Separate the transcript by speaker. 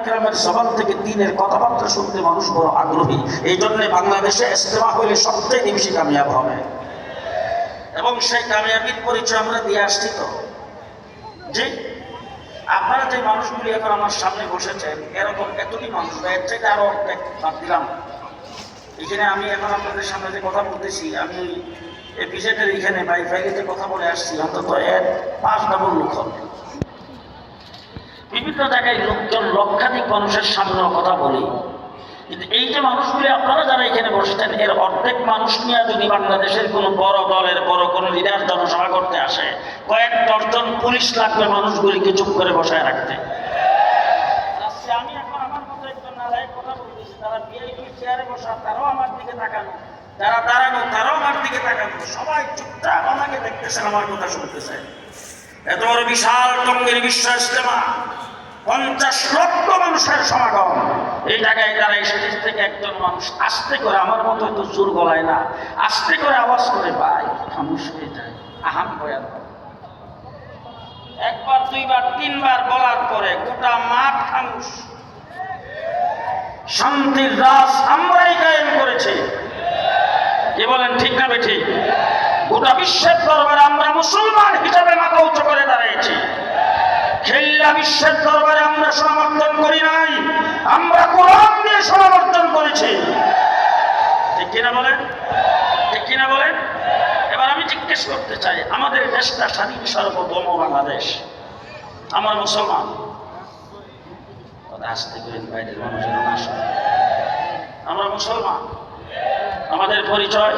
Speaker 1: কেরামের জবান থেকে দ্বীনের কথাবার্তা শুনতে মানুষ বড় আগ্রহী। এই জন্য বাংলাদেশে ইজতেমা হইলে সবচেয়ে বেশি কামিয়াব হবে, এবং সেই কামিয়াবির পরিচয় আমরা দিয়ে আসছি। তো জি, আপনারা যে মানুষগুলি এখন আমার সামনে বসেছেন, এরকম এতটি মানুষ বা এর চাইতে আরো অর্ধেক বাদ দিলাম। এখানে আমি এখন আপনাদের সামনে যে কথা বলতেছি, আমি এই বিজেটের এখানে বাইফাইতে কথা বলে আসছি, অন্তত এর 5 ডাবল লোক হবে। বিভিন্ন জায়গায় লোকজন লক্ষাধিক মানুষের সামনেও কথা বলি, কিন্তু এই যে মানুষগুলি আপনারা যারা এখানে বসেছেন, এর অর্ধেক মানুষ নিয়ে যদি বাংলাদেশের কোনো বড় দলের বড় কোনো লিডার জনসভা করতে আসে, কয়েক ডজন পুলিশ লাগবে মানুষগুলিকে চুপ করে বসায় রাখতে। আমি এখন আমার মতো একজন নালায়েক কথা বলতেছি, তারা ভিআইপি চেয়ারে বসা, তারাও আমার দিকে তাকানো, যারা দাঁড়ানো তারাও আমার দিকে তাকানো, সবাই চুপচাপ আমাকে দেখতেছেন, আমার কথা শুনতেছেন। এত বড় বিশাল টঙ্গের বিশ্ব ইজতেমা, 50 লক্ষ মানুষের সমাগম, এই জায়গায় তারা এসেছে থেকে একজন মানুষ আস্তে করে, আমার মতো তো জোর গলায় না, আস্তে করে আওয়াজ করে ভাই খামোশ হয়ে যায়, আহাম বয়ান। একবার, দুইবার, তিনবার বলার পরে গোটা মাঠ খামোশ। শান্তির রাজ আমরাই কায়েম করেছি, কি বলেন ঠিক না বেঠিক? গোটা বিশ্বের দরবারে আমরা মুসলমান হিসাবে মাথা উঁচু করে দাঁড়িয়েছি। খেল্লা বিশ্বের দরবারে আমরা সমর্থন করি নাই, আমরা কোরআন দিয়ে সমর্থন করেছি। ঠিক কিনা বলেন? ঠিক কিনা বলেন? এবার আমি জিজ্ঞেস করতে চাই, আমাদের দেশটা স্বাধীন সার্বভৌম বাংলাদেশ, আমার মুসলমান, আসতে করেন বাইরের মানুষের আসে, আমরা মুসলমান, আমাদের পরিচয়